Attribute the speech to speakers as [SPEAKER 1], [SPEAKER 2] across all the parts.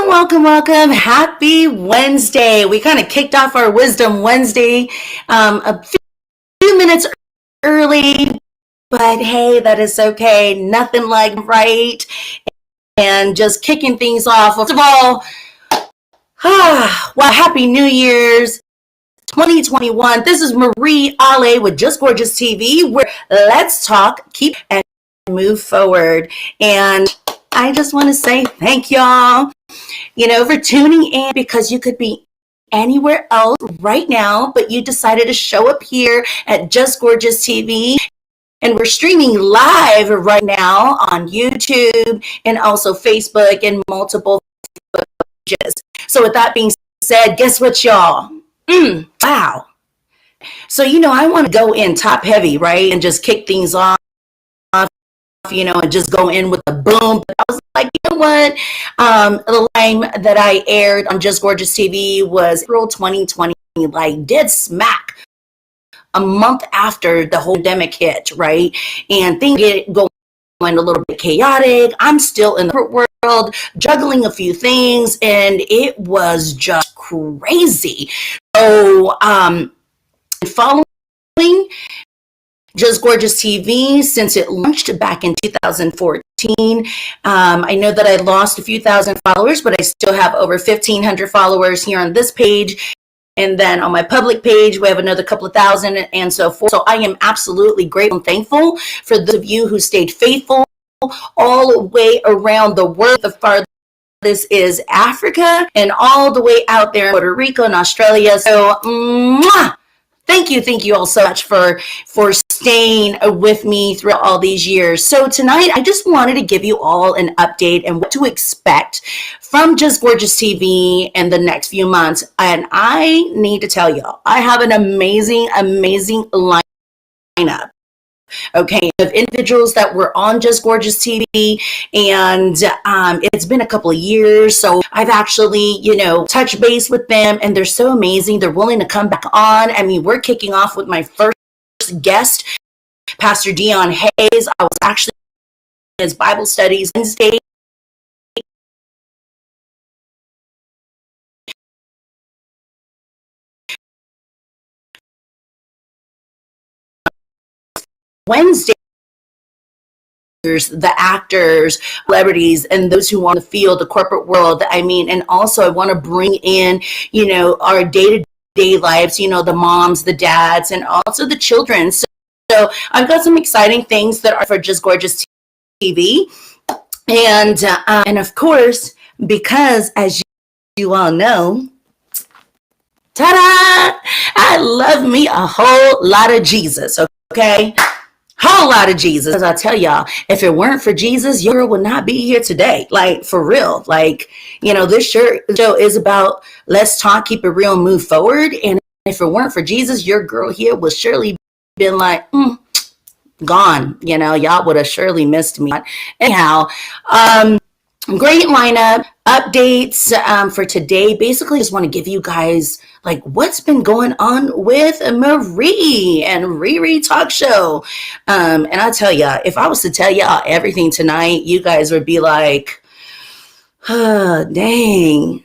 [SPEAKER 1] Welcome. Happy Wednesday. We kind of kicked off our Wisdom Wednesday a few minutes early, but hey, that is okay. Nothing like right. And just kicking things off. First of all, well, Happy New Year's 2021. This is Marie Ale with Just Gorgeous TV, where let's talk, keep, and move forward. And I just want to say thank y'all, for tuning in, because you could be anywhere else right now, but you decided to show up here at Just Gorgeous TV. And we're streaming live right now on YouTube and also Facebook and multiple pages. So with that being said, guess what, y'all? Wow. So, I want to go in top heavy, right? And just kick things off. And just go in with a boom. But I was like, you know what? The line that I aired on Just Gorgeous TV was April 2020, like dead smack a month after the whole pandemic hit, right? And things get going a little bit chaotic. I'm still in the corporate world, juggling a few things, and it was just crazy. So, following Just Gorgeous TV, since it launched back in 2014. I know that I lost a few thousand followers, but I still have over 1,500 followers here on this page. And then on my public page, we have another couple of thousand and so forth. So I am absolutely grateful and thankful for those of you who stayed faithful all the way around the world. The farthest is Africa and all the way out there in Puerto Rico and Australia. So, Thank you all so much for staying with me throughout all these years. So tonight, I just wanted to give you all an update and what to expect from Just Gorgeous TV in the next few months. And I need to tell y'all, I have an amazing lineup. Okay, of individuals that were on Just Gorgeous TV, and it's been a couple of years, so I've actually, touched base with them, and they're so amazing. They're willing to come back on. I mean, we're kicking off with my first guest, Pastor Dion Hayes. I was actually in his Bible studies Wednesday. The actors, celebrities, and those who are in the field, the corporate world. I mean, and also I want to bring in, our day-to-day lives, the moms, the dads, and also the children. So I've got some exciting things that are for Just Gorgeous TV. And of course, because as you all know, ta-da! I love me a whole lot of Jesus, okay? Whole lot of Jesus. As I tell y'all, if it weren't for Jesus, your girl would not be here today. Like, for real. Like, this show is about let's talk, keep it real, and move forward. And if it weren't for Jesus, your girl here would surely been like, gone. Y'all would have surely missed me. Anyhow, great lineup, updates for today. Basically, just want to give you guys like what's been going on with Marie and Riri Talk Show. And I'll tell y'all, if I was to tell y'all everything tonight, you guys would be like, oh, dang,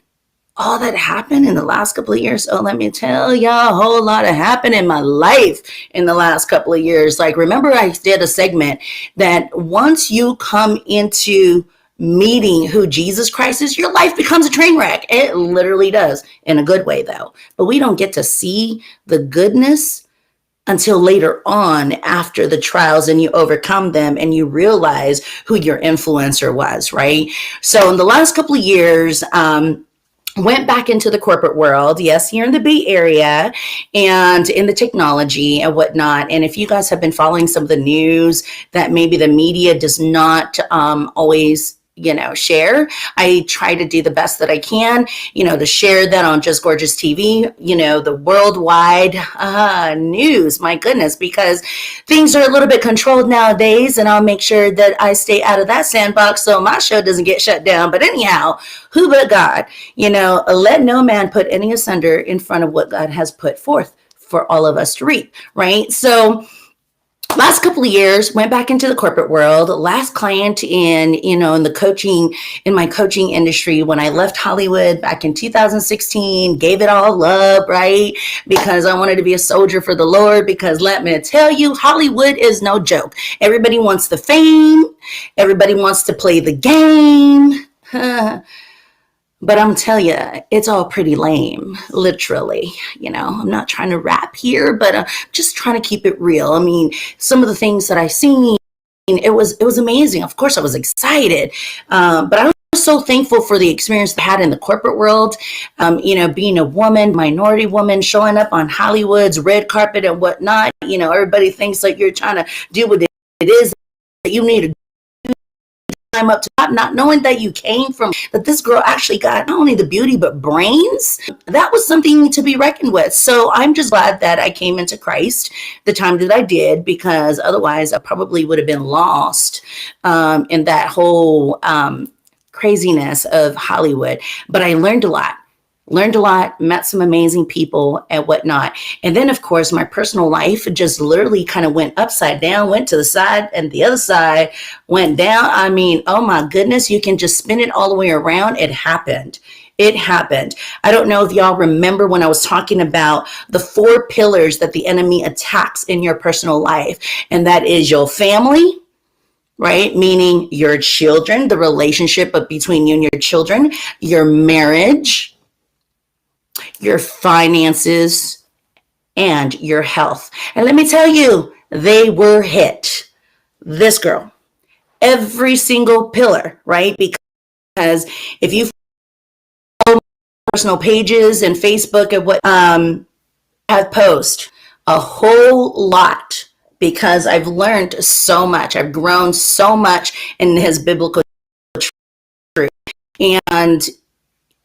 [SPEAKER 1] all that happened in the last couple of years. So let me tell y'all, a whole lot of happened in my life in the last couple of years. Like, remember I did a segment that once you come into meeting who Jesus Christ is, your life becomes a train wreck. It literally does, in a good way though. But we don't get to see the goodness until later on, after the trials and you overcome them and you realize who your influencer was, right? So in the last couple of years, went back into the corporate world, yes, here in the Bay Area and in the technology and whatnot. And if you guys have been following some of the news that maybe the media does not always share, I try to do the best that I can, to share that on Just Gorgeous TV, the worldwide news, my goodness, because things are a little bit controlled nowadays, and I'll make sure that I stay out of that sandbox so my show doesn't get shut down. But anyhow, who but God, let no man put any asunder in front of what God has put forth for all of us to reap, right? So last couple of years, went back into the corporate world. Last client in, in the coaching, in my coaching industry, when I left Hollywood back in 2016, gave it all up, right? Because I wanted to be a soldier for the Lord, because let me tell you, Hollywood is no joke. Everybody wants the fame. Everybody wants to play the game. But I'm telling you, it's all pretty lame, literally. I'm not trying to rap here, but I'm just trying to keep it real. I mean, some of the things that I seen, it was amazing. Of course, I was excited, but I was so thankful for the experience I had in the corporate world. Being a woman, minority woman, showing up on Hollywood's red carpet and whatnot. Everybody thinks like you're trying to do what it is that you need to climb up to top, not knowing that you came from, that this girl actually got not only the beauty but brains. That was something to be reckoned with. So I'm just glad that I came into Christ the time that I did, because otherwise I probably would have been lost in that whole craziness of Hollywood. But I learned a lot, met some amazing people and whatnot. And then, of course, my personal life just literally kind of went upside down, went to the side, and the other side went down. I mean, oh my goodness, you can just spin it all the way around. It happened. It happened. I don't know if y'all remember when I was talking about the 4 pillars that the enemy attacks in your personal life. And that is your family, right? Meaning your children, the relationship between you and your children, your marriage, your finances, and your health. And let me tell you, they were hit. This girl, every single pillar, right? Because if you follow personal pages and Facebook and what I've posted a whole lot, because I've learned so much. I've grown so much in his biblical truth. And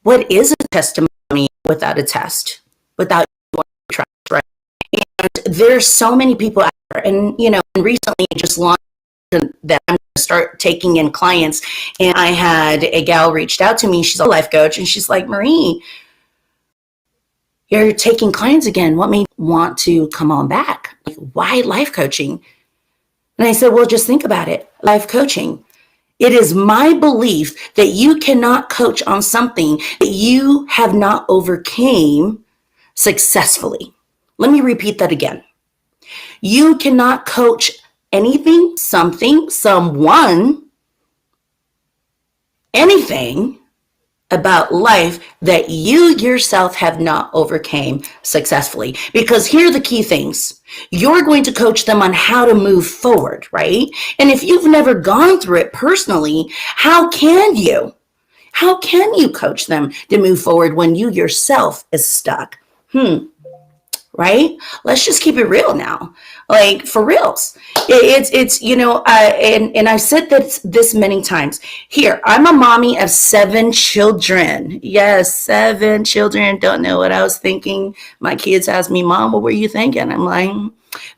[SPEAKER 1] what is a testimony without a test, without trust, right? And there's so many people out there, and recently just launched that I'm going to start taking in clients. And I had a gal reached out to me. She's a life coach, and she's like, Marie, you're taking clients again. What made you want to come on back? Like, why life coaching? And I said, well, just think about it. Life coaching. It is my belief that you cannot coach on something that you have not overcame successfully. Let me repeat that again. You cannot coach anything, something, someone, anything about life that you yourself have not overcame successfully. Because here are the key things. You're going to coach them on how to move forward, right? And if you've never gone through it personally, how can you? How can you coach them to move forward when you yourself is stuck? Right? Let's just keep it real now. Like, for reals. It's and I've said this many times. Here, I'm a mommy of 7 children. Yes, 7 children. Don't know what I was thinking. My kids ask me, Mom, what were you thinking? I'm like,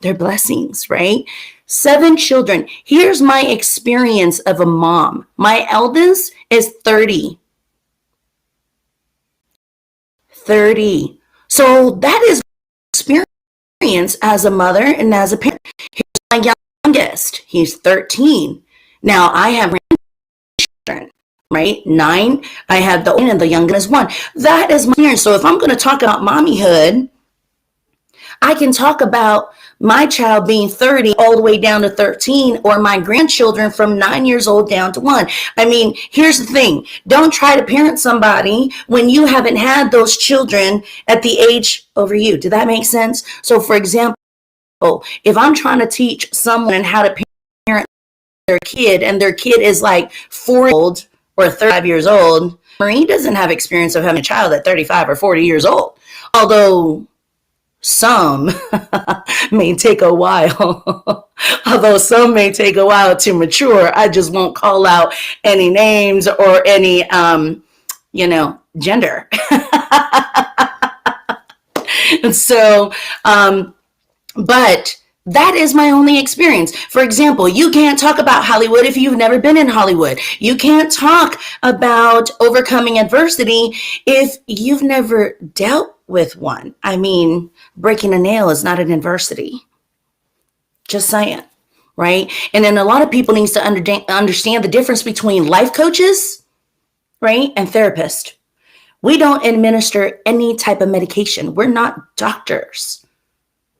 [SPEAKER 1] they're blessings, right? 7 children. Here's my experience of a mom. My eldest is 30. 30. So that is experience as a mother and as a parent. Here's my youngest. He's 13. Now I have grandchildren, right? 9. I have the oldest and the youngest is 1. That is my experience. So if I'm going to talk about mommyhood, I can talk about my child being 30 all the way down to 13, or my grandchildren from 9 years old down to 1. I mean, here's the thing. Don't try to parent somebody when you haven't had those children at the age over you. Did that make sense? So for example, if I'm trying to teach someone how to parent their kid, and their kid is like 4 years old or 35 years old, Marie doesn't have experience of having a child at 35 or 40 years old. Although some may take a while. Although some may take a while to mature. I just won't call out any names or any, gender. And so, but that is my only experience. For example, you can't talk about Hollywood if you've never been in Hollywood. You can't talk about overcoming adversity if you've never dealt with one. I mean, breaking a nail is not an adversity. Just saying, right? And then a lot of people needs to understand the difference between life coaches, right, and therapists. We don't administer any type of medication. We're not doctors.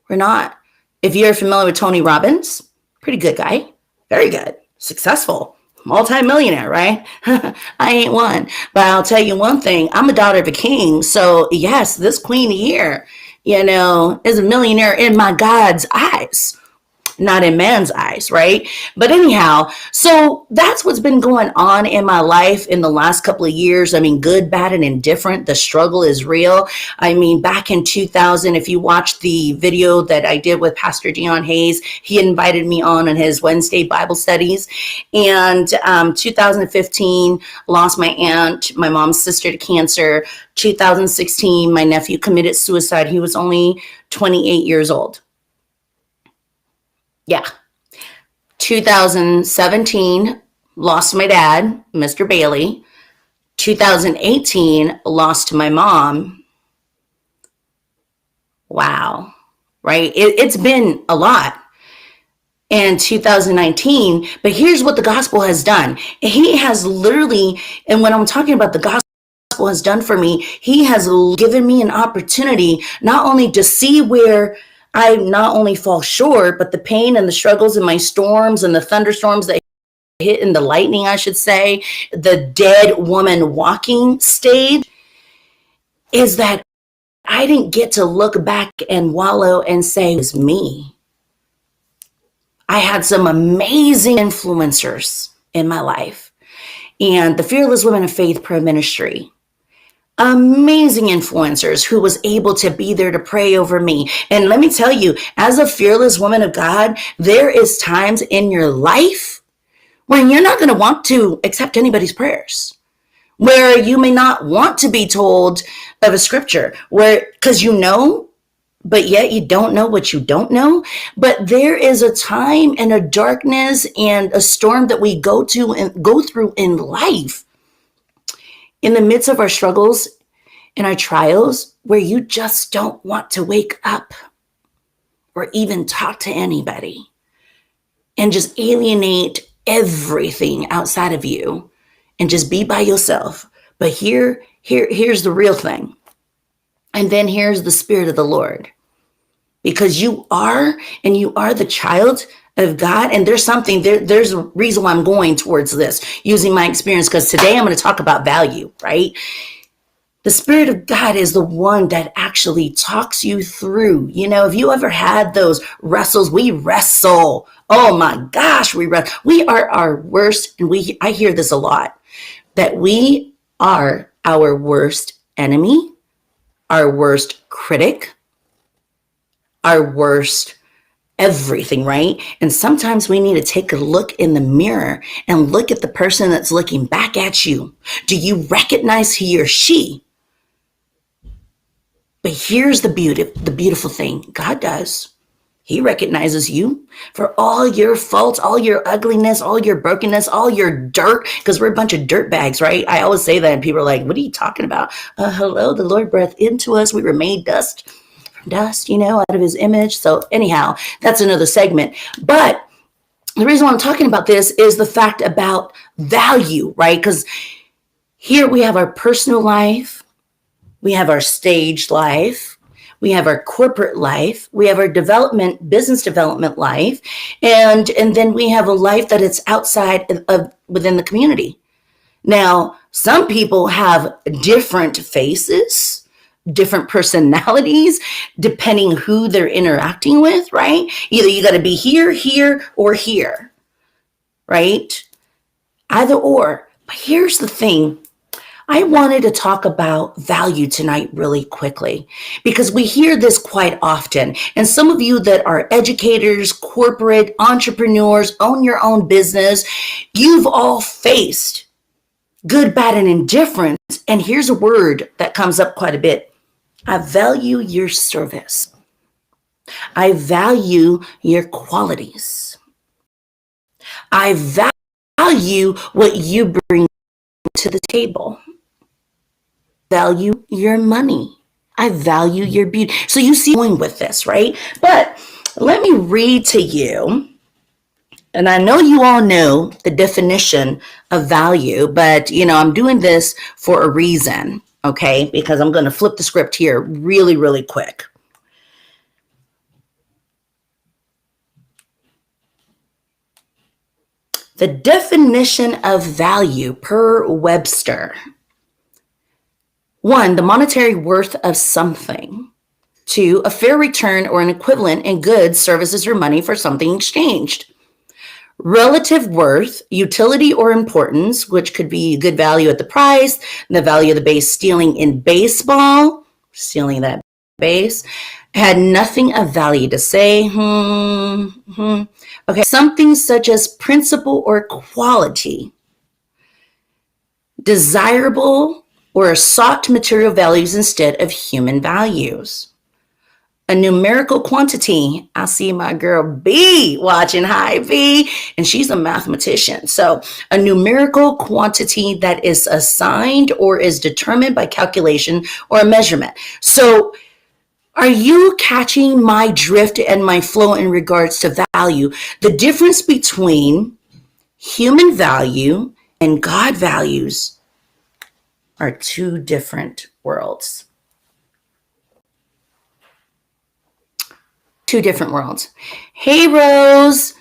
[SPEAKER 1] We're not. If you're familiar with Tony Robbins, pretty good guy, very good, successful, multi-millionaire, right? I ain't one, but I'll tell you one thing. I'm a daughter of a king. So yes, this queen here, is a millionaire in my God's eyes, not in man's eyes, right? But anyhow, so that's what's been going on in my life in the last couple of years. I mean, good, bad, and indifferent. The struggle is real. I mean, back in 2000, if you watch the video that I did with Pastor Dion Hayes, he invited me on his Wednesday Bible studies. And 2015, lost my aunt, my mom's sister, to cancer. 2016, my nephew committed suicide. He was only 28 years old. Yeah. 2017, lost my dad, Mr. Bailey. 2018, lost my mom. Wow. Right? It's been a lot. In 2019, but here's what the gospel has done. He has literally, and when I'm talking about the gospel has done for me, he has given me an opportunity not only to see where I not only fall short, but the pain and the struggles and my storms and the thunderstorms that hit and the lightning, I should say, the dead woman walking stage, is that I didn't get to look back and wallow and say it was me. I had some amazing influencers in my life, and the Fearless Women of Faith Prayer Ministry. Amazing influencers who was able to be there to pray over me. And let me tell you, as a fearless woman of God, there is times in your life when you're not going to want to accept anybody's prayers, where you may not want to be told of a scripture, because but yet you don't know what you don't know. But there is a time and a darkness and a storm that we go through in life, in the midst of our struggles and our trials, where you just don't want to wake up or even talk to anybody and just alienate everything outside of you and just be by yourself. But here's the real thing. And then here's the Spirit of the Lord, because you are the child of God. And there's a reason why I'm going towards this, using my experience, because today I'm going to talk about value, right? The Spirit of God is the one that actually talks you through. If you ever had those wrestles, we wrestle. Oh my gosh, we wrestle. We are our worst, and I hear this a lot, that we are our worst enemy, our worst critic, our worst everything, right? And sometimes we need to take a look in the mirror and look at the person that's looking back at you. Do you recognize he or she? But here's the beautiful thing. God does. He recognizes you for all your faults, all your ugliness, all your brokenness, all your dirt, because we're a bunch of dirt bags, right? I always say that, and people are like, what are you talking about? Hello, the Lord breathed into us. We were made dust, out of his image. So anyhow, that's another segment. But the reason why I'm talking about this is the fact about value, right? Because here we have our personal life, we have our stage life, we have our corporate life, we have our business development life, and then we have a life that is outside of within the community. Now, some people have different faces, different personalities, depending who they're interacting with, right? Either you got to be here, or here, right? Either or. But here's the thing. I wanted to talk about value tonight really quickly, because we hear this quite often. And some of you that are educators, corporate entrepreneurs, own your own business, you've all faced good, bad, and indifference. And here's a word that comes up quite a bit. I value your service. I value your qualities. I value what you bring to the table. Value your money. I value your beauty. So you see going with this, right? But Let me read to you. And I know you all know the definition of value, but I'm doing this for a reason, okay? Because I'm going to flip the script here really, really quick. The definition of value per Webster. 1, the monetary worth of something. 2, a fair return or an equivalent in goods, services, or money for something exchanged. Relative worth, utility or importance, which could be good value at the price, the value of the base stealing in baseball, stealing that base, had nothing of value to say. Okay, something such as principle or quality, desirable or sought material values instead of human values. A numerical quantity. I see my girl B watching. Hi, B. And she's a mathematician. So a numerical quantity that is assigned or is determined by calculation or a measurement. So are you catching my drift and my flow in regards to value? The difference between human value and God values are two different worlds. Two different worlds. Hey, Rose.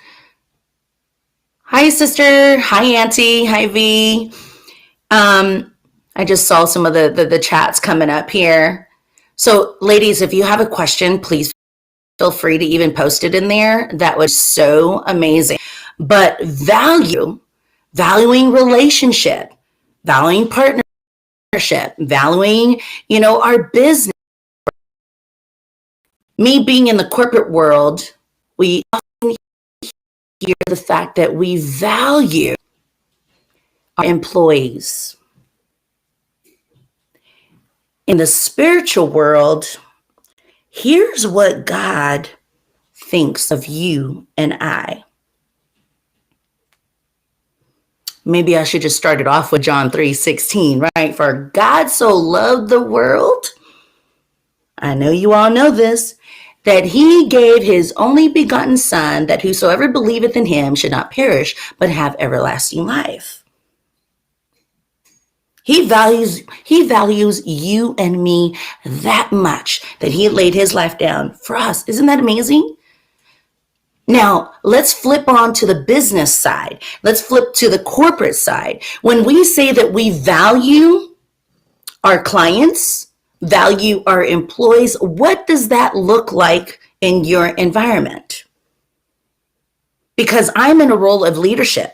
[SPEAKER 1] Hi, sister. Hi, Auntie. Hi, V. I just saw some of the chats coming up here. So, ladies, if you have a question, please feel free to even post it in there. That was so amazing. But valuing relationship, valuing partnership, valuing, our business. Me being in the corporate world, we often hear the fact that we value our employees. In the spiritual world, here's what God thinks of you and I. Maybe I should just start it off with John 3:16, right? For God so loved the world, I know you all know this, that he gave his only begotten Son, that whosoever believeth in him should not perish, but have everlasting life. He values you and me that much that he laid his life down for us. Isn't that amazing? Now, let's flip on to the business side. Let's flip to the corporate side. When we say that we value our clients, value our employees, what does that look like in your environment? Because I'm in a role of leadership.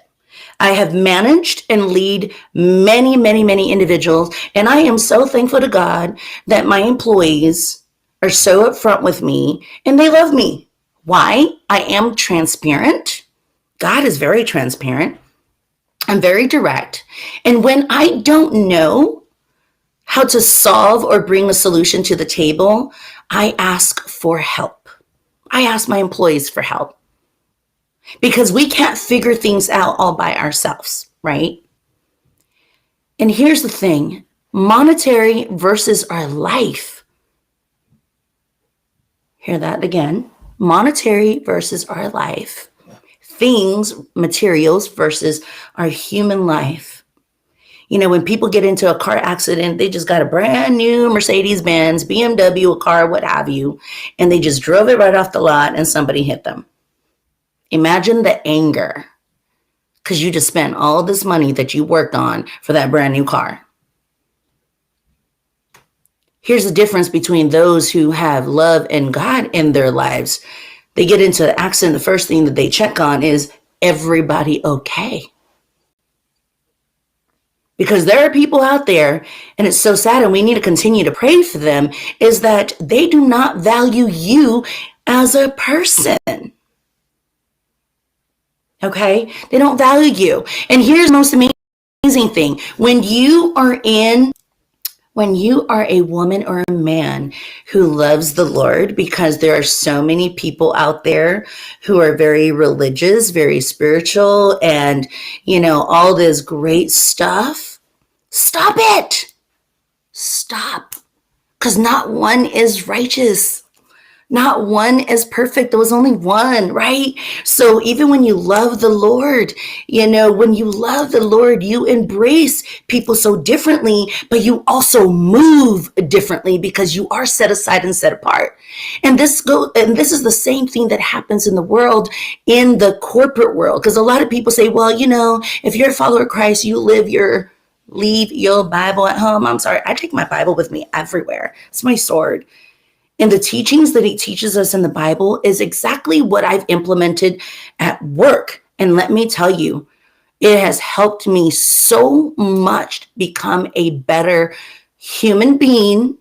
[SPEAKER 1] I have managed and lead many, many, many individuals, and I am so thankful to God that my employees are so upfront with me and they love me. Why? I am transparent. God is very transparent. I'm very direct. And when I don't know how to solve or bring a solution to the table, I ask for help. I ask my employees for help. Because we can't figure things out all by ourselves, right? And here's the thing, monetary versus our life. Hear that again. Monetary versus our life. Things, materials versus our human life. When people get into a car accident, they just got a brand new Mercedes-Benz, BMW, a car, what have you, and they just drove it right off the lot and somebody hit them. Imagine the anger because you just spent all this money that you worked on for that brand new car. Here's the difference between those who have love and God in their lives. They get into an accident, the first thing that they check on is everybody okay? Because there are people out there, and it's so sad, and we need to continue to pray for them, is that they do not value you as a person. Okay? They don't value you. And here's the most amazing thing. When you are a woman or a man who loves the Lord, because there are so many people out there who are very religious, very spiritual, and, all this great stuff, stop it. Stop. Because not one is righteous. Not one is perfect. There was only one, right? So even when you love the Lord, when you love the Lord, you embrace people so differently, but you also move differently because you are set aside and set apart. And this is the same thing that happens in the world, in the corporate world. Because a lot of people say, well, if you're a follower of Christ, you leave your Bible at home. I'm sorry. I take my Bible with me everywhere. It's my sword. And the teachings that he teaches us in the Bible is exactly what I've implemented at work. And let me tell you, it has helped me so much become a better human being.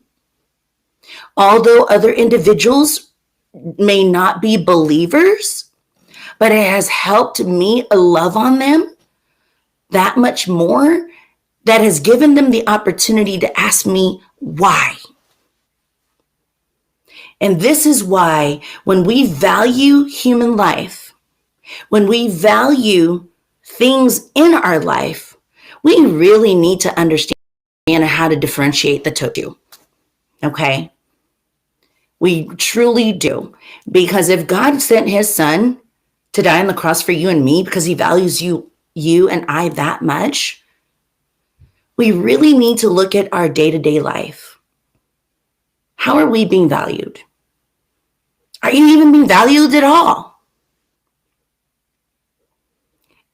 [SPEAKER 1] Although other individuals may not be believers, but it has helped me love on them that much more, that has given them the opportunity to ask me why. And this is why when we value human life, when we value things in our life, we really need to understand how to differentiate the two. Okay? We truly do. Because if God sent his son to die on the cross for you and me because he values you and I that much, we really need to look at our day-to-day life. How are we being valued? Are you even being valued at all?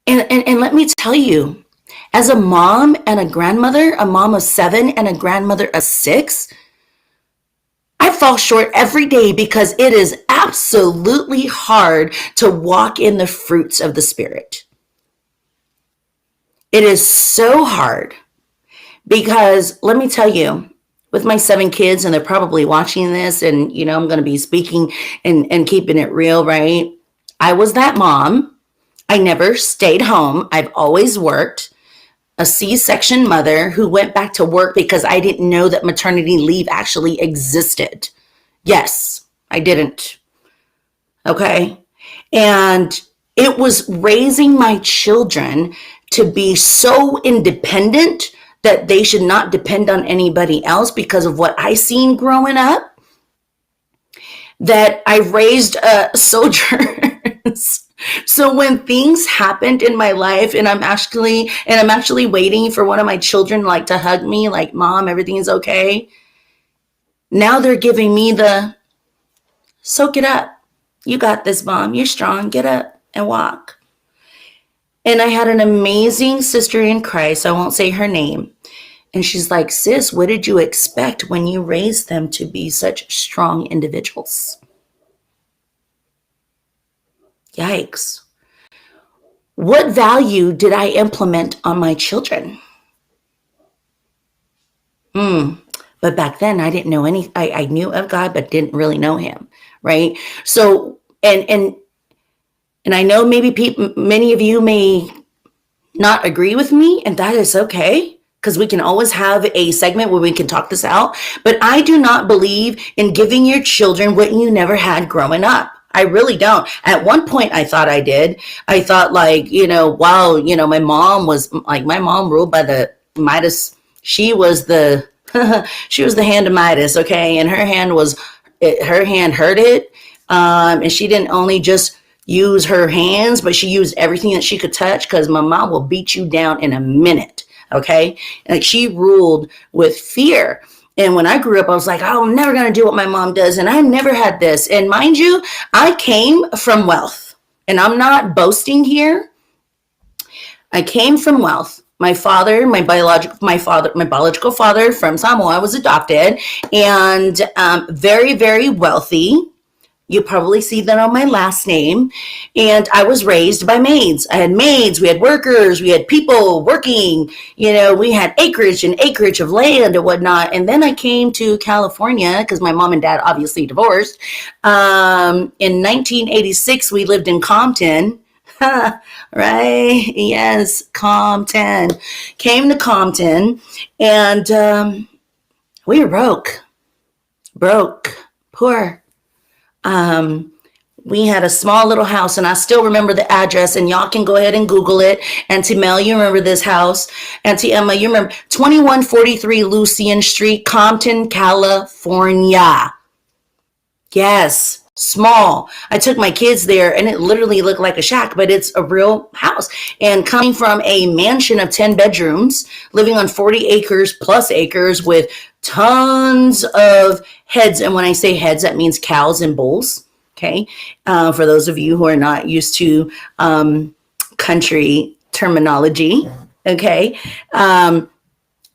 [SPEAKER 1] And let me tell you, as a mom and a grandmother, a mom of 7 and a grandmother of 6, I fall short every day because it is absolutely hard to walk in the fruits of the Spirit. It is so hard because, let me tell you, with my 7 kids, and they're probably watching this, and I'm going to be speaking and keeping it real, right? I was that mom. I never stayed home. I've always worked. A C-section mother who went back to work because I didn't know that maternity leave actually existed. Yes, I didn't. Okay. And it was raising my children to be so independent that they should not depend on anybody else because of what I seen growing up, that I raised soldiers. So when things happened in my life and I'm actually waiting for one of my children to hug me, like, Mom, everything's okay. Now they're giving me the, soak it up. You got this, Mom. You're strong. Get up and walk. And I had an amazing sister in Christ. I won't say her name. And she's like, sis, what did you expect when you raised them to be such strong individuals? Yikes. What value did I implement on my children? But back then I didn't know any, I knew of God, but didn't really know him. Right. So, and I know many of you may not agree with me, and that is okay, because we can always have a segment where we can talk this out. But I do not believe in giving your children what you never had growing up. I really don't. At one point, I thought I did. I thought my mom ruled by the Midas. She was the hand of Midas. Okay. And her hand hurt it. And she didn't only just use her hands, but she used everything that she could touch, because my mom will beat you down in a minute. Okay. And she ruled with fear. And when I grew up, I was like, I'm never going to do what my mom does. And I never had this. And mind you, I came from wealth, and I'm not boasting here. I came from wealth. My biological father from Samoa was adopted, and very, very wealthy. You probably see that on my last name. And I was raised by maids. I had maids, we had workers, we had people working, we had acreage of land and whatnot. And then I came to California because my mom and dad obviously divorced. In 1986, we lived in Compton. Right? Yes, Compton. Came to Compton, and we were broke, poor. We had a small little house, and I still remember the address, and y'all can go ahead and Google it. Auntie Mel, you remember this house. Auntie Emma, you remember 2143 Lucian Street, Compton, California. Yes, small. I took my kids there and it literally looked like a shack, but it's a real house. And coming from a mansion of 10 bedrooms, living on 40 acres plus acres with tons of heads. And when I say heads, that means cows and bulls. Okay. For those of you who are not used to country terminology. Okay.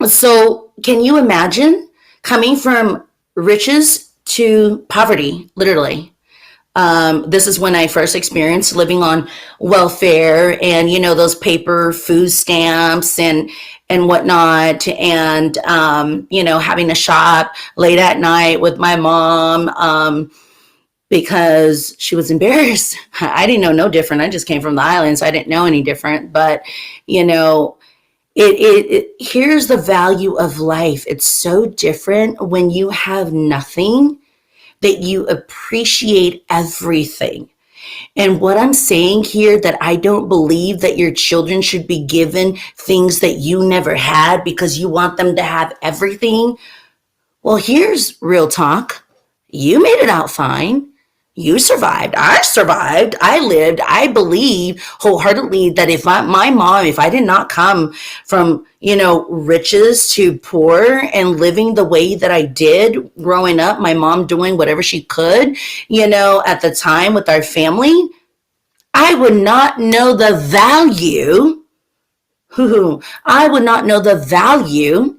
[SPEAKER 1] So can you imagine coming from riches to poverty, literally? This is when I first experienced living on welfare and, you know, those paper food stamps and whatnot. And, you know, having to shop late at night with my mom, because she was embarrassed. I didn't know no different. I just came from the islands. So I didn't know any different, but, you know, here's the value of life. It's so different when you have nothing, that you appreciate everything. And what I'm saying here, that I don't believe that your children should be given things that you never had because you want them to have everything. Well, here's real talk. You made it out fine. You survived. I survived. I lived. I believe wholeheartedly that if my mom, if I did not come from, you know, riches to poor and living the way that I did growing up, my mom doing whatever she could, you know, at the time with our family, I would not know the value. I would not know the value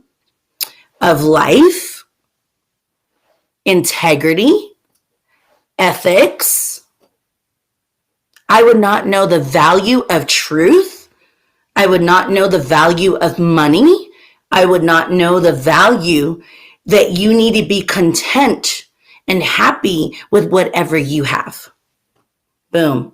[SPEAKER 1] of life, integrity, ethics. I would not know the value of truth. I would not know the value of money. I would not know the value that you need to be content and happy with whatever you have. Boom.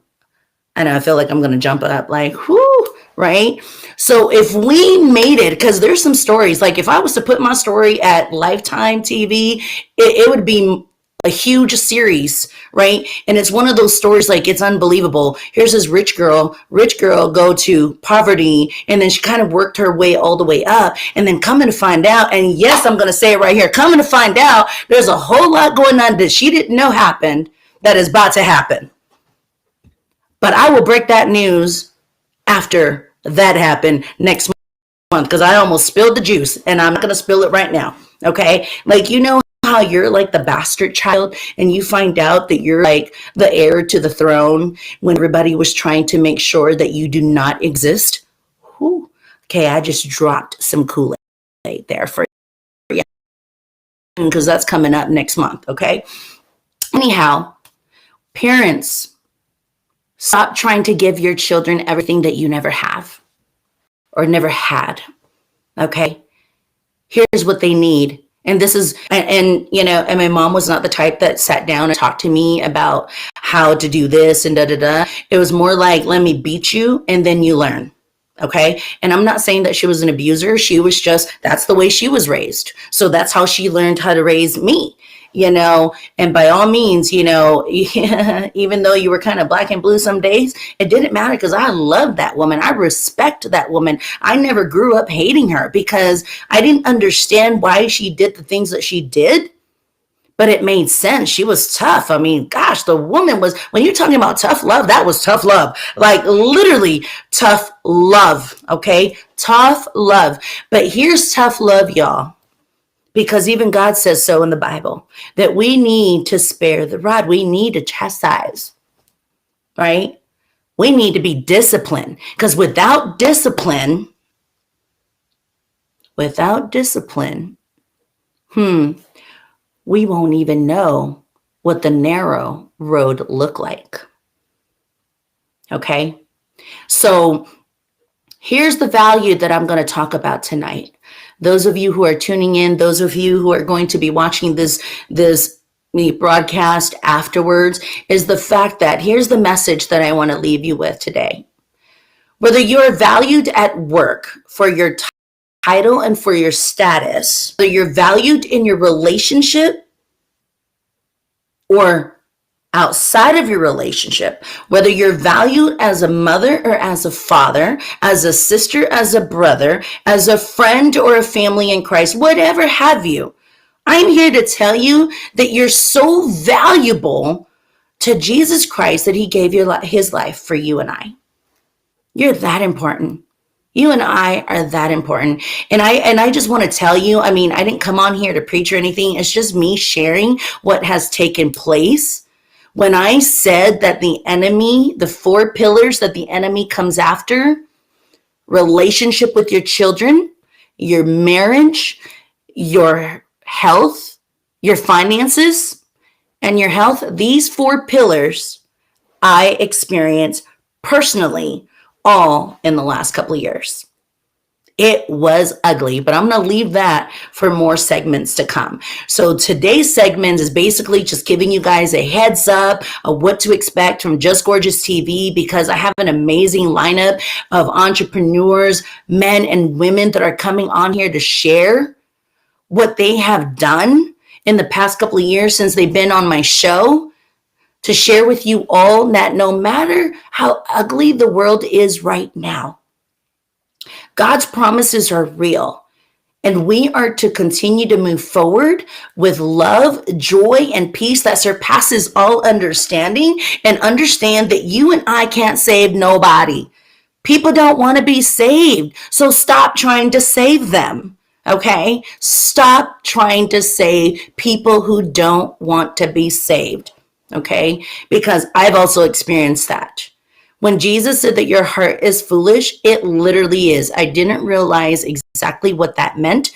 [SPEAKER 1] I know, I feel like I'm going to jump up like, whoo, right? So if we made it, because there's some stories, like if I was to put my story at Lifetime TV, it would be a huge series, right? And it's one of those stories, like it's unbelievable. Here's this rich girl go to poverty, and then she kind of worked her way all the way up, and then coming to find out, and yes, I'm going to say it right here, coming to find out, there's a whole lot going on that she didn't know happened that is about to happen. But I will break that news after that happened next month, because I almost spilled the juice, and I'm not going to spill it right now, okay? Like, you know how you're like the bastard child and you find out that you're like the heir to the throne when everybody was trying to make sure that you do not exist? Whew. Okay, I just dropped some Kool-Aid there for you, because that's coming up next month, okay? Anyhow, parents, stop trying to give your children everything that you never have or never had, okay? Here's what they need. And this is, and you know, and my mom was not the type that sat down and talked to me about how to do this and da-da-da. It was more like, let me beat you and then you learn. Okay. And I'm not saying that she was an abuser. She was just, that's the way she was raised. So that's how she learned how to raise me, you know, and by all means, you know, even though you were kind of black and blue some days, it didn't matter because I loved that woman. I respect that woman. I never grew up hating her because I didn't understand why she did the things that she did. But it made sense. She was tough. I mean, gosh, the woman was, when you're talking about tough love, that was tough love. Like literally tough love. Okay. Tough love. But here's tough love, y'all. Because even God says so in the Bible, that we need to spare the rod. We need to chastise, right? We need to be disciplined. Because without discipline, we won't even know what the narrow road look like. Okay? So here's the value that I'm going to talk about tonight. Those of you who are tuning in, those of you who are going to be watching this broadcast afterwards, is the fact that here's the message that I want to leave you with today. Whether you're valued at work for your title and for your status, whether you're valued in your relationship or outside of your relationship, whether you're valued as a mother or as a father, as a sister, as a brother, as a friend or a family in Christ, whatever have you, I'm here to tell you that you're so valuable to Jesus Christ that he gave his life for you and I. You're that important. You and I are that important. And I just want to tell you, I mean, I didn't come on here to preach or anything. It's just me sharing what has taken place. When I said that the enemy, the 4 pillars that the enemy comes after, relationship with your children, your marriage, your health, your finances, and your health, these 4 pillars I experienced personally all in the last couple of years. It was ugly, but I'm going to leave that for more segments to come. So today's segment is basically just giving you guys a heads up of what to expect from Just Gorgeous TV, because I have an amazing lineup of entrepreneurs, men and women that are coming on here to share what they have done in the past couple of years since they've been on my show, to share with you all that no matter how ugly the world is right now, God's promises are real, and we are to continue to move forward with love, joy, and peace that surpasses all understanding, and understand that you and I can't save nobody. People don't want to be saved, so stop trying to save them. Okay? Stop trying to save people who don't want to be saved. Okay? Because I've also experienced that. When Jesus said that your heart is foolish, it literally is. I didn't realize exactly what that meant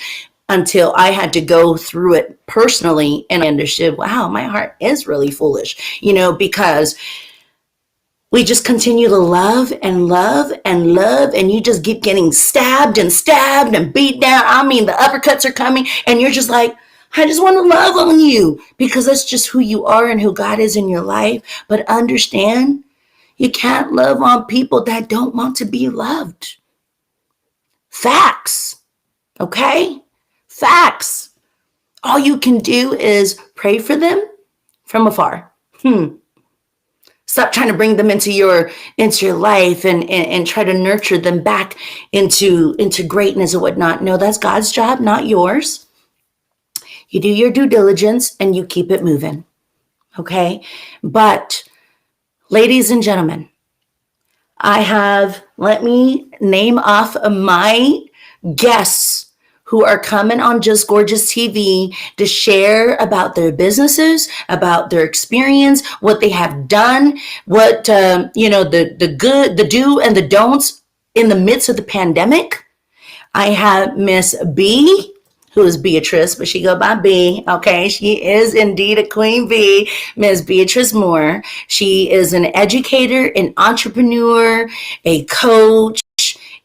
[SPEAKER 1] until I had to go through it personally, and I understood, wow, my heart is really foolish, because we just continue to love and love and love, and you just keep getting stabbed and beat down. I mean, the uppercuts are coming, and you're just like, I just want to love on you, because that's just who you are and who God is in your life. But understand, you can't love on people that don't want to be loved. Facts. Okay? Facts. All you can do is pray for them from afar. Stop trying to bring them into your life and try to nurture them back into greatness or whatnot. No, that's God's job, not yours. You do your due diligence and you keep it moving. Okay? But ladies and gentlemen, let me name off my guests who are coming on Just Gorgeous TV to share about their businesses, about their experience, what they have done, what, the good, the do and the don'ts in the midst of the pandemic. I have Miss B, who is Beatrice, but she go by B. Okay, she is indeed a queen bee, Miss Beatrice Moore. She is an educator, an entrepreneur, a coach,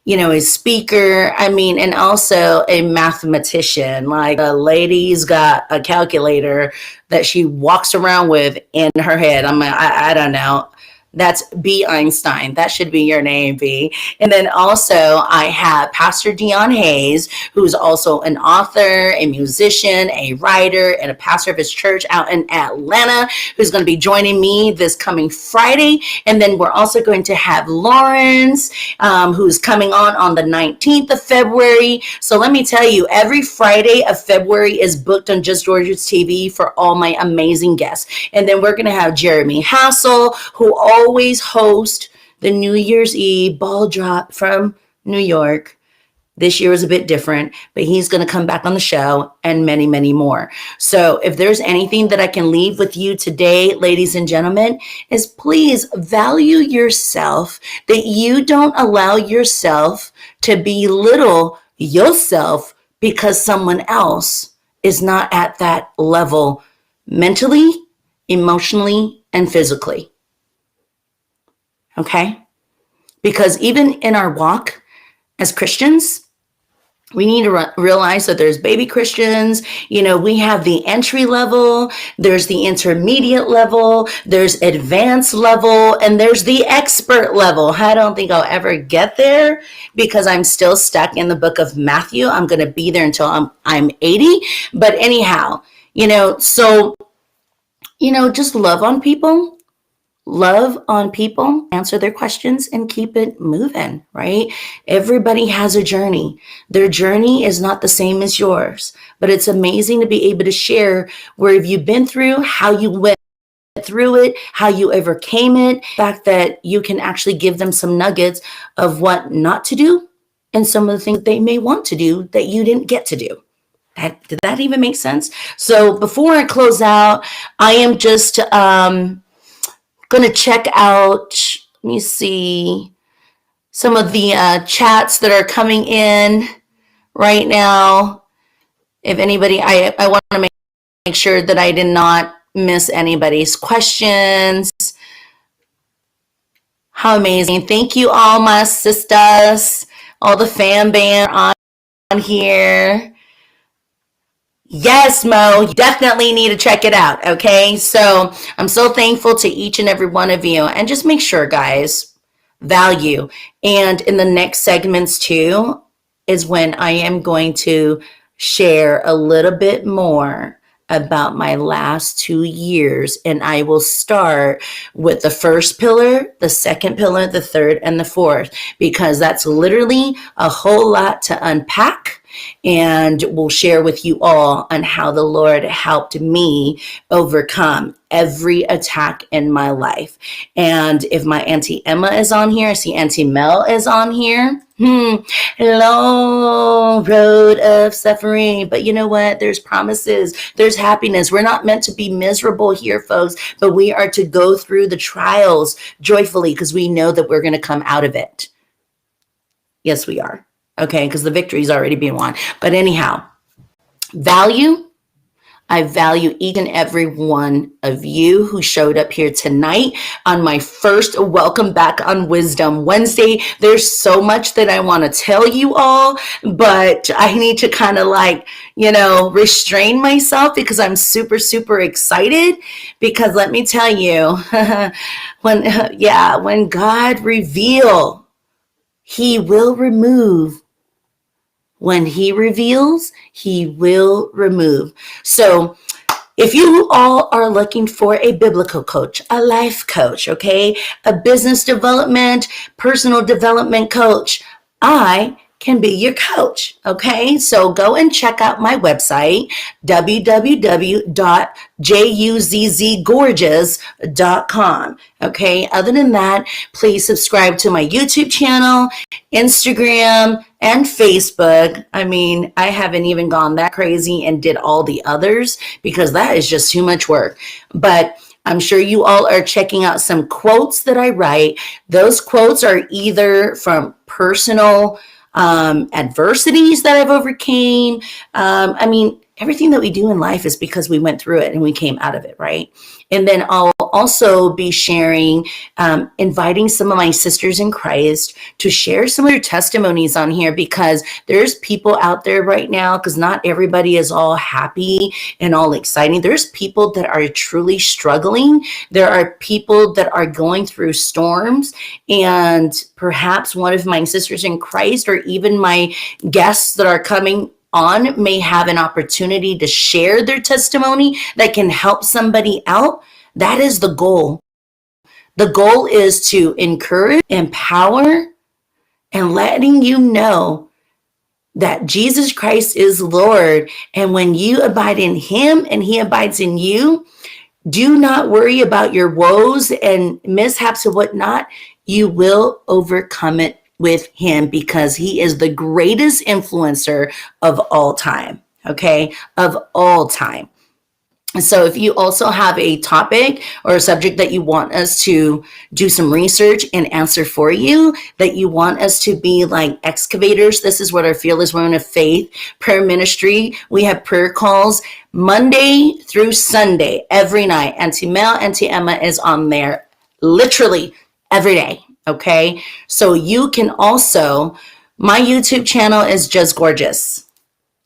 [SPEAKER 1] a speaker, and also a mathematician. Like, the lady's got a calculator that she walks around with in her head. I don't know. That's B. Einstein. That should be your name, B. And then also I have Pastor Dion Hayes, who's also an author, a musician, a writer, and a pastor of his church out in Atlanta, who's going to be joining me this coming Friday. And then we're also going to have Lawrence, who's coming on the 19th of February. So let me tell you, every Friday of February is booked on Just Gorgeous TV for all my amazing guests. And then we're going to have Jeremy Hassel, who always host the New Year's Eve ball drop from New York. This year was a bit different, but he's going to come back on the show, and many, many more. So if there's anything that I can leave with you today, ladies and gentlemen, is please value yourself, that you don't allow yourself to belittle yourself because someone else is not at that level mentally, emotionally, and physically. Okay? Because even in our walk as Christians, we need to realize that there's baby Christians. We have the entry level, there's the intermediate level, there's advanced level, and there's the expert level. I don't think I'll ever get there because I'm still stuck in the book of Matthew. I'm going to be there until I'm 80. But anyhow, so, just love on people. love on people, answer their questions, and keep it moving, right? Everybody has a journey. Their journey is not the same as yours, but it's amazing to be able to share where have you been through, how you went through it, how you overcame it, the fact that you can actually give them some nuggets of what not to do and some of the things they may want to do that you didn't get to do. Did that even make sense? So before I close out, I am just going to check out, let me see, some of the chats that are coming in right now. If anybody, I want to make sure that I did not miss anybody's questions. How amazing. Thank you all my sisters, all the fan band on here. Yes, Mo, you definitely need to check it out, okay? So I'm so thankful to each and every one of you. And just make sure, guys, value. And in the next segments too is when I am going to share a little bit more about my last 2 years. And I will start with the first pillar, the second pillar, the third, and the fourth, because that's literally a whole lot to unpack. And we'll share with you all on how the Lord helped me overcome every attack in my life. And if my Auntie Emma is on here, I see Auntie Mel is on here. Long road of suffering. But you know what? There's promises. There's happiness. We're not meant to be miserable here, folks, but we are to go through the trials joyfully because we know that we're going to come out of it. Yes, we are. Okay, because the victory's already been won. But anyhow, value. I value each and every one of you who showed up here tonight on my first Welcome Back on Wisdom Wednesday. There's so much that I want to tell you all, but I need to kind of restrain myself because I'm super, super excited. Because let me tell you, when God reveals, He will remove. When He reveals, He will remove. So if you all are looking for a biblical coach, a life coach, okay, a business development, personal development coach, I can be your coach, okay? So go and check out my website, www.JUZZGorgeous.com, okay? Other than that, please subscribe to my YouTube channel, Instagram, and Facebook. I mean, I haven't even gone that crazy and did all the others because that is just too much work. But I'm sure you all are checking out some quotes that I write. Those quotes are either from personal adversities that I've overcame. Everything that we do in life is because we went through it and we came out of it, right? And then I'll also be sharing, inviting some of my sisters in Christ to share some of their testimonies on here, because there's people out there right now, because not everybody is all happy and all exciting. There's people that are truly struggling. There are people that are going through storms, and perhaps one of my sisters in Christ or even my guests that are coming on may have an opportunity to share their testimony that can help somebody out. That is the goal. The goal is to encourage, empower, and letting you know that Jesus Christ is Lord. And when you abide in Him and He abides in you, do not worry about your woes and mishaps and whatnot. You will overcome it with Him, because He is the greatest influencer of all time, okay? Of all time. So if you also have a topic or a subject that you want us to do some research and answer for you, that you want us to be like excavators, this is what our Fearless Women of Faith prayer ministry. We have prayer calls Monday through Sunday, every night. Auntie Mel, Auntie Emma is on there literally every day. Okay, so you can also, my YouTube channel is Just Gorgeous,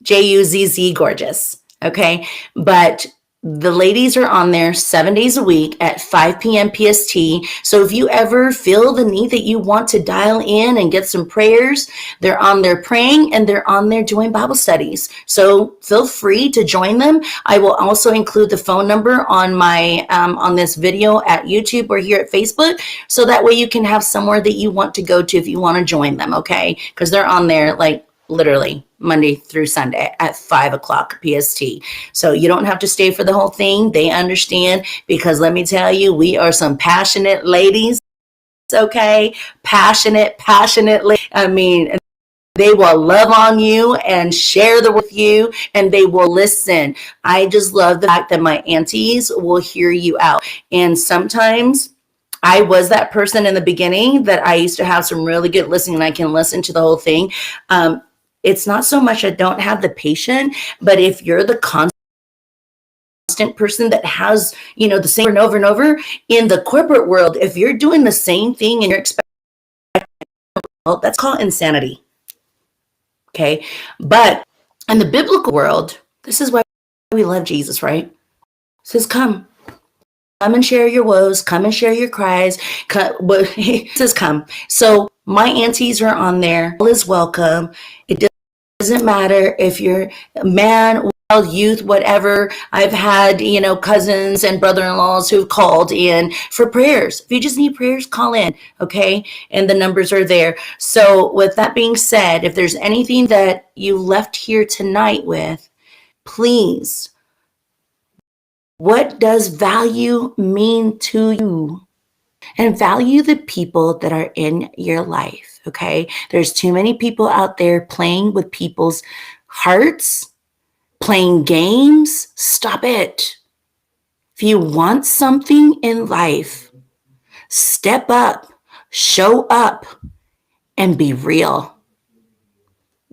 [SPEAKER 1] JUZZ Gorgeous. Okay, but The ladies are on there 7 days a week at 5 p.m. PST. So if you ever feel the need that you want to dial in and get some prayers, they're on there praying and they're on there doing Bible studies. So feel free to join them. I will also include the phone number on my on this video at YouTube or here at Facebook, so that way you can have somewhere that you want to go to if you want to join them, okay? Because they're on there like literally Monday through Sunday at 5 o'clock PST. So you don't have to stay for the whole thing. They understand, because let me tell you, we are some passionate ladies, okay? Passionately. I mean, they will love on you and share the with you, and they will listen. I just love the fact that my aunties will hear you out. And sometimes I was that person in the beginning that I used to have some really good listening, and I can listen to the whole thing. It's not so much I don't have the patience, but if you're the constant person that has, the same over and over and over in the corporate world, if you're doing the same thing and you're expecting, well, that's called insanity. Okay. But in the biblical world, this is why we love Jesus, right? It says, come and share your woes, come and share your cries. It says, come. So my aunties are on there. All is welcome. It doesn't matter if you're a man, wild youth, whatever. I've had, cousins and brother-in-laws who've called in for prayers. If you just need prayers, call in, okay? And the numbers are there. So with that being said, if there's anything that you left here tonight with, please, what does value mean to you? And value the people that are in your life, okay? There's too many people out there playing with people's hearts, playing games. Stop it. If you want something in life, step up, show up, and be real.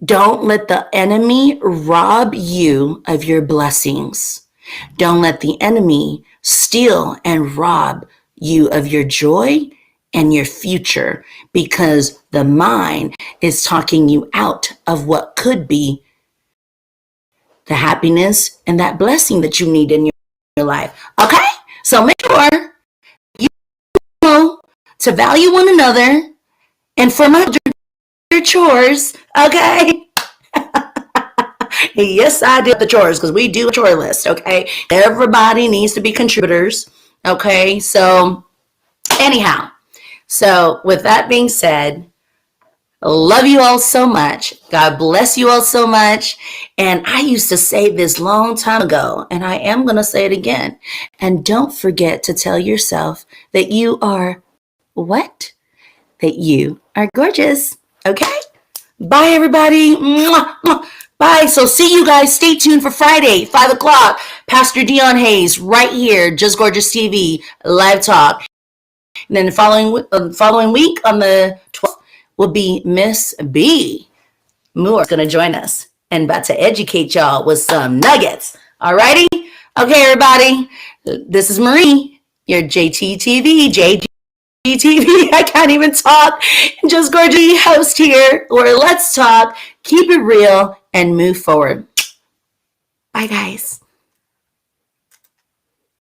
[SPEAKER 1] Don't let the enemy rob you of your blessings. Don't let the enemy steal and rob you of your joy and your future, because the mind is talking you out of what could be the happiness and that blessing that you need in your life. Okay? So make sure you know to value one another and for my chores. Okay? Yes, I did the chores, because we do a chore list. Okay? Everybody needs to be contributors. Okay? So anyhow, so with that being said, love you all so much. God bless you all so much. And I used to say this long time ago, and I am going to say it again. And don't forget to tell yourself that you are what? That you are gorgeous. Okay? Bye, everybody. Mwah, mwah. Bye. So see you guys. Stay tuned for Friday, 5 o'clock. Pastor Dion Hayes right here, Just Gorgeous TV, live talk. And then the following week on the 12th will be Miss B. Moore going to join us and about to educate y'all with some nuggets. All righty? Okay, everybody. This is Marie, your JGTV, JGTV. I can't even talk. Just Gorgeous host here, where let's talk, keep it real, and move forward. Bye, guys.